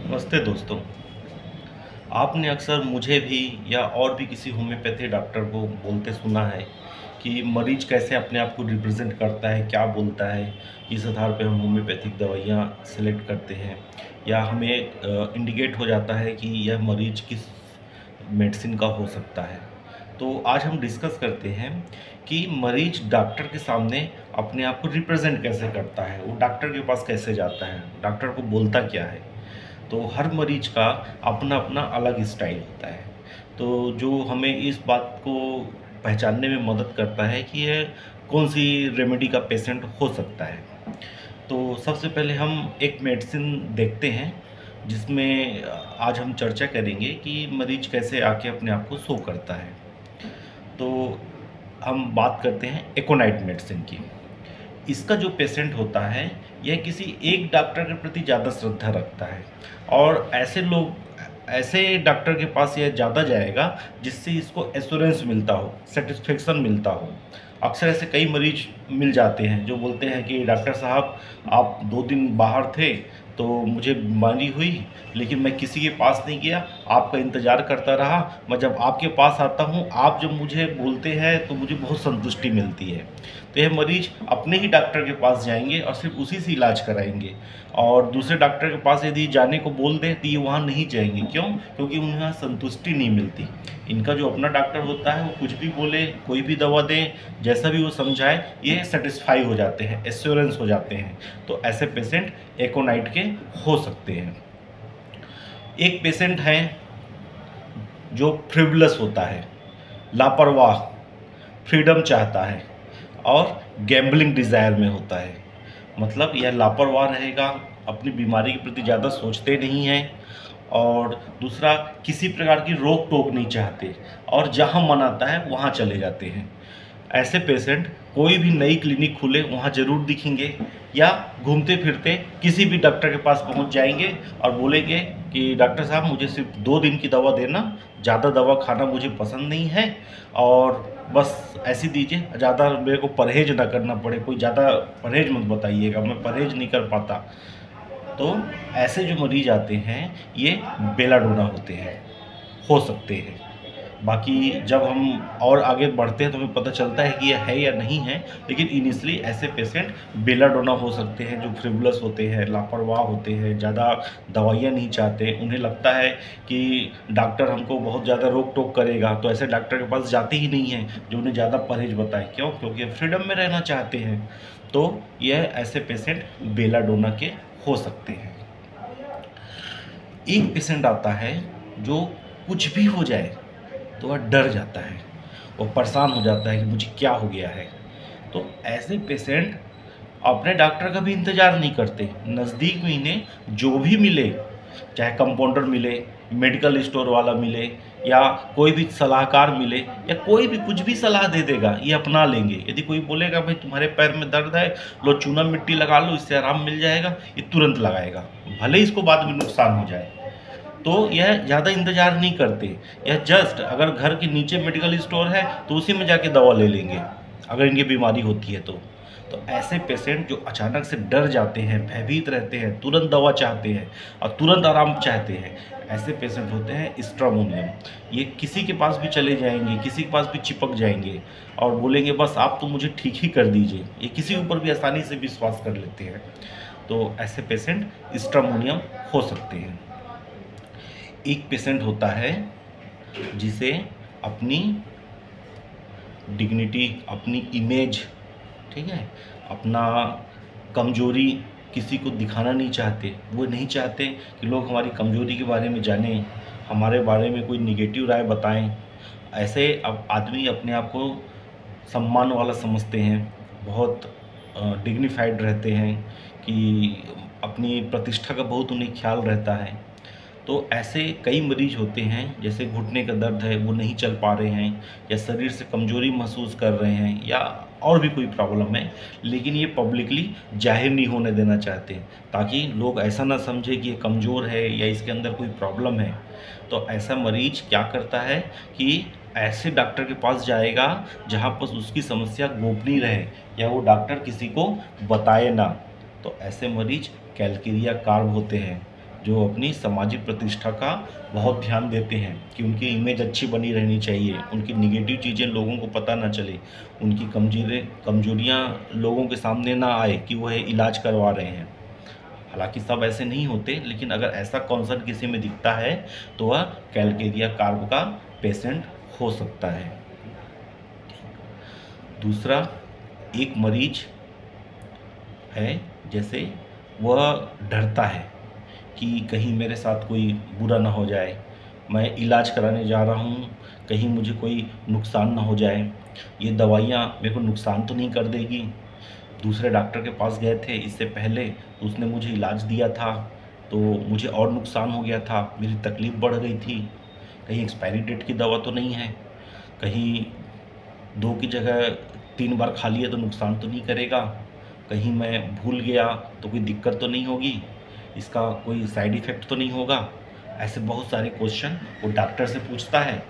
नमस्ते दोस्तों। आपने अक्सर मुझे भी या और भी किसी होम्योपैथी डॉक्टर को बोलते सुना है कि मरीज कैसे अपने आप को रिप्रेजेंट करता है, क्या बोलता है, इस आधार पे हम होम्योपैथिक दवाइयाँ सेलेक्ट करते हैं या हमें इंडिकेट हो जाता है कि यह मरीज किस मेडिसिन का हो सकता है। तो आज हम डिस्कस करते हैं कि मरीज डॉक्टर के सामने अपने आप को रिप्रेजेंट कैसे करता है, वो डॉक्टर के पास कैसे जाता है, डॉक्टर को बोलता क्या है। तो हर मरीज का अपना अपना अलग स्टाइल होता है। तो जो हमें इस बात को पहचानने में मदद करता है कि यह कौन सी रेमेडी का पेशेंट हो सकता है। तो सबसे पहले हम एक मेडिसिन देखते हैं जिसमें आज हम चर्चा करेंगे कि मरीज कैसे आके अपने आप को शो करता है। तो हम बात करते हैं एकोनाइट मेडिसिन की। इसका जो पेशेंट होता है यह किसी एक डॉक्टर के प्रति ज़्यादा श्रद्धा रखता है और ऐसे डॉक्टर के पास यह ज़्यादा जाएगा जिससे इसको एश्योरेंस मिलता हो, सेटिस्फेक्शन मिलता हो। अक्सर ऐसे कई मरीज मिल जाते हैं जो बोलते हैं कि डॉक्टर साहब, आप 2 दिन बाहर थे तो मुझे बीमारी हुई, लेकिन मैं किसी के पास नहीं गया, आपका इंतज़ार करता रहा। मैं जब आपके पास आता हूँ, आप जब मुझे बोलते हैं तो मुझे बहुत संतुष्टि मिलती है। तो यह मरीज अपने ही डॉक्टर के पास जाएंगे और सिर्फ उसी से इलाज कराएंगे और दूसरे डॉक्टर के पास यदि जाने को बोल दें तो ये वहाँ नहीं जाएंगे। क्यों? क्योंकि उन्हें वहाँ संतुष्टि नहीं मिलती। इनका जो अपना डॉक्टर होता है वो कुछ भी बोले, कोई भी दवा दे, जैसा भी वो समझाए, ये सेटिस्फाई हो जाते हैं, एश्योरेंस हो जाते हैं। तो ऐसे पेशेंट एकोनाइट के हो सकते हैं। एक पेशेंट है जो फ्रिवलस होता है, लापरवाह, फ्रीडम चाहता है और गैम्बलिंग डिज़ायर में होता है। मतलब यह लापरवाह रहेगा, अपनी बीमारी के प्रति ज़्यादा सोचते नहीं हैं और दूसरा किसी प्रकार की रोक टोक नहीं चाहते और जहाँ मन आता है वहाँ चले जाते हैं। ऐसे पेशेंट कोई भी नई क्लिनिक खुले वहाँ ज़रूर दिखेंगे या घूमते फिरते किसी भी डॉक्टर के पास पहुँच जाएंगे और बोलेंगे कि डॉक्टर साहब, मुझे सिर्फ 2 दिन की दवा देना, ज़्यादा दवा खाना मुझे पसंद नहीं है और बस ऐसी दीजिए, ज़्यादा मेरे को परहेज ना करना पड़े, कोई ज़्यादा परहेज मत बताइएगा, मैं परहेज नहीं कर पाता। तो ऐसे जो मरीज आते हैं ये बेलाडोना होते हैं, हो सकते हैं। बाकी जब हम और आगे बढ़ते हैं तो हमें पता चलता है कि यह है या नहीं है, लेकिन इनिशियली ऐसे पेशेंट बेलाडोना हो सकते हैं जो फ्रिवलस होते हैं, लापरवाह होते हैं, ज़्यादा दवाइयाँ नहीं चाहते। उन्हें लगता है कि डॉक्टर हमको बहुत ज़्यादा रोक टोक करेगा, तो ऐसे डॉक्टर के पास जाते ही नहीं हैं जो उन्हें ज़्यादा परहेज बताए। क्यों? क्योंकि फ्रीडम में रहना चाहते हैं। तो यह ऐसे पेशेंट बेलाडोना के हो सकते हैं। एक पेशेंट आता है जो कुछ भी हो जाए तो वह डर जाता है, वो परेशान हो जाता है कि मुझे क्या हो गया है। तो ऐसे पेशेंट अपने डॉक्टर का भी इंतज़ार नहीं करते, नज़दीक में इन्हें जो भी मिले, चाहे कंपाउंडर मिले, मेडिकल स्टोर वाला मिले या कोई भी सलाहकार मिले या कोई भी कुछ भी सलाह दे देगा, ये अपना लेंगे। यदि कोई बोलेगा भाई तुम्हारे पैर में दर्द है, लो चूना मिट्टी लगा लो, इससे आराम मिल जाएगा, ये तुरंत लगाएगा, भले ही इसको बाद में नुकसान हो जाए। तो यह ज़्यादा इंतज़ार नहीं करते, यह जस्ट अगर घर के नीचे मेडिकल स्टोर है तो उसी में जाके दवा ले लेंगे अगर इनकी बीमारी होती है तो। तो ऐसे पेशेंट जो अचानक से डर जाते हैं, भयभीत रहते हैं, तुरंत दवा चाहते हैं और तुरंत आराम चाहते हैं, ऐसे पेशेंट होते हैं स्ट्रामोनियम। ये किसी के पास भी चले जाएंगे, किसी के पास भी चिपक जाएंगे और बोलेंगे बस आप तो मुझे ठीक ही कर दीजिए। ये किसी ऊपर भी आसानी से विश्वास कर लेते हैं। तो ऐसे पेशेंट स्ट्रामोनियम हो सकते हैं। एक पेशेंट होता है जिसे अपनी डिग्निटी, अपनी इमेज, ठीक है, अपना कमजोरी किसी को दिखाना नहीं चाहते। वो नहीं चाहते कि लोग हमारी कमजोरी के बारे में जानें, हमारे बारे में कोई निगेटिव राय बताएं। ऐसे अब आदमी अपने आप को सम्मान वाला समझते हैं, बहुत डिग्निफाइड रहते हैं कि अपनी प्रतिष्ठा का बहुत उन्हें ख्याल रहता है। तो ऐसे कई मरीज होते हैं, जैसे घुटने का दर्द है, वो नहीं चल पा रहे हैं या शरीर से कमजोरी महसूस कर रहे हैं या और भी कोई प्रॉब्लम है, लेकिन ये पब्लिकली जाहिर नहीं होने देना चाहते ताकि लोग ऐसा ना समझे कि ये कमज़ोर है या इसके अंदर कोई प्रॉब्लम है। तो ऐसा मरीज क्या करता है कि ऐसे डॉक्टर के पास जाएगा जहाँ पर उसकी समस्या गोपनीय रहे या वो डॉक्टर किसी को बताए ना। तो ऐसे मरीज कैल्केरिया कार्ब होते हैं, जो अपनी सामाजिक प्रतिष्ठा का बहुत ध्यान देते हैं कि उनकी इमेज अच्छी बनी रहनी चाहिए, उनकी निगेटिव चीज़ें लोगों को पता ना चले, उनकी कमजोरियाँ लोगों के सामने ना आए कि वह इलाज करवा रहे हैं। हालांकि सब ऐसे नहीं होते, लेकिन अगर ऐसा कॉन्सर्न किसी में दिखता है तो वह कैलकेरिया कार्प का पेशेंट हो सकता है। दूसरा, एक मरीज है जैसे वह डरता है कि कहीं मेरे साथ कोई बुरा ना हो जाए, मैं इलाज कराने जा रहा हूँ, कहीं मुझे कोई नुकसान ना हो जाए, ये दवाइयाँ मेरे को नुकसान तो नहीं कर देगी। दूसरे डॉक्टर के पास गए थे इससे पहले, तो उसने मुझे इलाज दिया था तो मुझे और नुकसान हो गया था, मेरी तकलीफ़ बढ़ गई थी, कहीं एक्सपायरी डेट की दवा तो नहीं है, कहीं 2 की जगह 3 बार खा लिया तो नुकसान तो नहीं करेगा, कहीं मैं भूल गया तो कोई दिक्कत तो नहीं होगी, इसका कोई साइड इफ़ेक्ट तो नहीं होगा। ऐसे बहुत सारे क्वेश्चन वो डॉक्टर से पूछता है,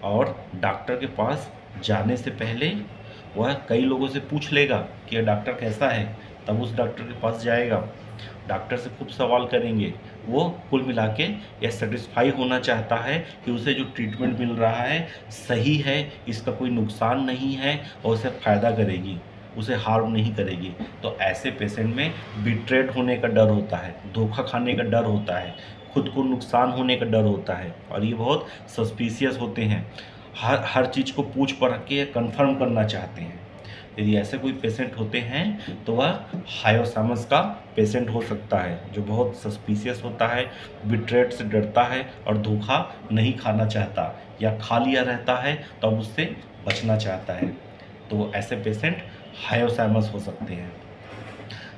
और डॉक्टर के पास जाने से पहले वह कई लोगों से पूछ लेगा कि यह डॉक्टर कैसा है, तब उस डॉक्टर के पास जाएगा। डॉक्टर से खूब सवाल करेंगे। वो कुल मिला के यह सेटिस्फाई होना चाहता है कि उसे जो ट्रीटमेंट मिल रहा है सही है, इसका कोई नुकसान नहीं है और उसे फ़ायदा करेगी, उसे हार्म नहीं करेगी। तो ऐसे पेशेंट में बिट्रेड होने का डर होता है, धोखा खाने का डर होता है, खुद को नुकसान होने का डर होता है, और ये बहुत सस्पिशियस होते हैं, हर चीज़ को पूछ परख के कंफर्म करना चाहते हैं। यदि ऐसे कोई पेशेंट होते हैं तो वह हायोसामस का पेशेंट हो सकता है, जो बहुत सस्पिशियस होता है, बिट्रेड से डरता है और धोखा नहीं खाना चाहता, या खा लिया रहता है तो अब उससे बचना चाहता है। तो ऐसे पेशेंट हायोसामस हो सकते हैं।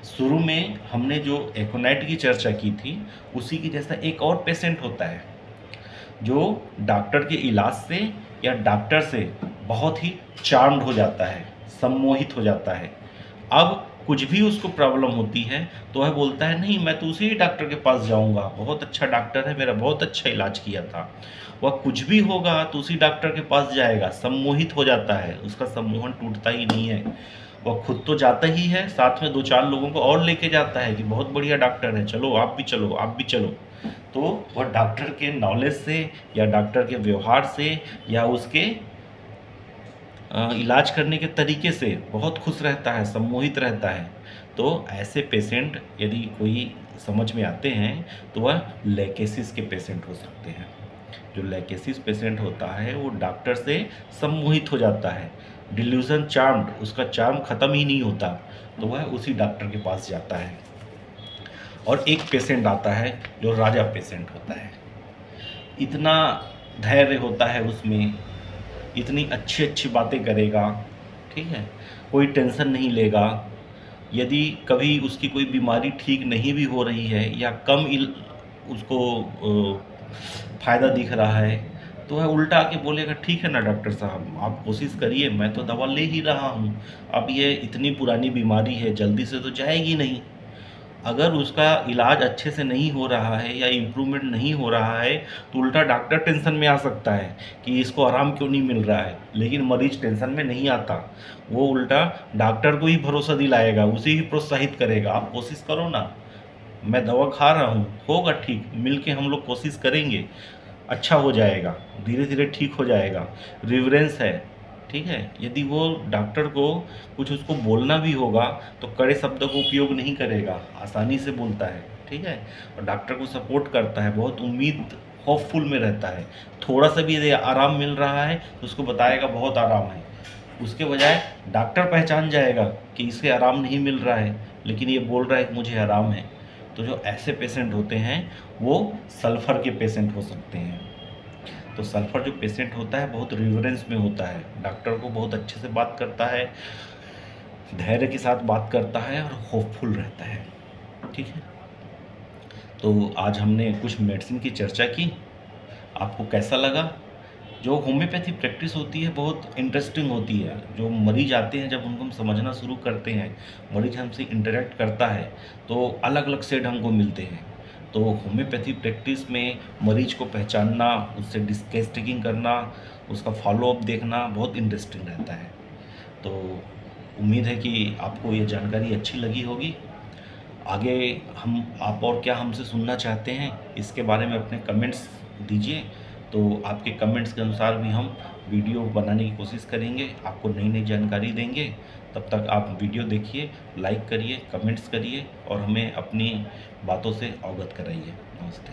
शुरू में हमने जो एकोनाइट की चर्चा की थी, उसी की जैसा एक और पेशेंट होता है जो डॉक्टर के इलाज से या डॉक्टर से बहुत ही चार्म्ड हो जाता है, सम्मोहित हो जाता है। अब कुछ भी उसको प्रॉब्लम होती है तो वह बोलता है, नहीं मैं तो उसी डॉक्टर के पास जाऊंगा, बहुत अच्छा डॉक्टर है, मेरा बहुत अच्छा इलाज किया था। वह कुछ भी होगा तो उसी डॉक्टर के पास जाएगा, सम्मोहित हो जाता है, उसका सम्मोहन टूटता ही नहीं है। वह खुद तो जाता ही है, साथ में 2-4 लोगों को और लेके जाता है कि बहुत बढ़िया डॉक्टर है, चलो आप भी चलो, आप भी चलो। तो वह डॉक्टर के नॉलेज से या डॉक्टर के व्यवहार से या उसके इलाज करने के तरीके से बहुत खुश रहता है, सम्मोहित रहता है। तो ऐसे पेशेंट यदि कोई समझ में आते हैं तो वह लेकेसिस के पेशेंट हो सकते हैं। जो लेकेसिस पेशेंट होता है वो डॉक्टर से सम्मोहित हो जाता है, डिल्यूजन चार्म्ड, उसका चार्म ख़त्म ही नहीं होता, तो वह उसी डॉक्टर के पास जाता है। और एक पेशेंट आता है जो राजा पेशेंट होता है, इतना धैर्य होता है उसमें, इतनी अच्छी अच्छी बातें करेगा, ठीक है, कोई टेंशन नहीं लेगा। यदि कभी उसकी कोई बीमारी ठीक नहीं भी हो रही है या उसको फ़ायदा दिख रहा है तो वह उल्टा आके बोलेगा, ठीक है ना डॉक्टर साहब, आप कोशिश करिए, मैं तो दवा ले ही रहा हूँ, अब ये इतनी पुरानी बीमारी है, जल्दी से तो जाएगी नहीं। अगर उसका इलाज अच्छे से नहीं हो रहा है या इम्प्रूवमेंट नहीं हो रहा है तो उल्टा डॉक्टर टेंशन में आ सकता है कि इसको आराम क्यों नहीं मिल रहा है, लेकिन मरीज टेंशन में नहीं आता, वो उल्टा डॉक्टर को ही भरोसा दिलाएगा, उसे ही प्रोत्साहित करेगा, आप कोशिश करो ना, मैं दवा खा रहा हूँ, होगा ठीक, मिल के हम लोग कोशिश करेंगे, अच्छा हो जाएगा, धीरे धीरे ठीक हो जाएगा। रिवरेंस है, ठीक है। यदि वो डॉक्टर को कुछ उसको बोलना भी होगा तो कड़े शब्दों का उपयोग नहीं करेगा, आसानी से बोलता है, ठीक है, और डॉक्टर को सपोर्ट करता है, बहुत उम्मीद होपफुल में रहता है। थोड़ा सा भी यदि आराम मिल रहा है तो उसको बताएगा बहुत आराम है, उसके बजाय डॉक्टर पहचान जाएगा कि इसे आराम नहीं मिल रहा है लेकिन ये बोल रहा है कि मुझे आराम है। तो जो ऐसे पेशेंट होते हैं वो सल्फ़र के पेशेंट हो सकते हैं। तो सल्फ़र जो पेशेंट होता है बहुत रिवरेंस में होता है, डॉक्टर को बहुत अच्छे से बात करता है, धैर्य के साथ बात करता है और होपफुल रहता है, ठीक है। तो आज हमने कुछ मेडिसिन की चर्चा की, आपको कैसा लगा? जो होम्योपैथी प्रैक्टिस होती है बहुत इंटरेस्टिंग होती है। जो मरीज आते हैं जब उनको हम समझना शुरू करते हैं, मरीज हमसे इंटरेक्ट करता है तो अलग अलग सेड हमको मिलते हैं। तो होम्योपैथी प्रैक्टिस में मरीज को पहचानना, उससे डिस्कस टेकिंग करना, उसका फॉलोअप देखना बहुत इंटरेस्टिंग रहता है। तो उम्मीद है कि आपको ये जानकारी अच्छी लगी होगी। आगे हम आप और क्या हमसे सुनना चाहते हैं इसके बारे में अपने कमेंट्स दीजिए। तो आपके कमेंट्स के अनुसार भी हम वीडियो बनाने की कोशिश करेंगे, आपको नई नई जानकारी देंगे। तब तक आप वीडियो देखिए, लाइक करिए, कमेंट्स करिए और हमें अपनी बातों से अवगत कराइए। नमस्ते।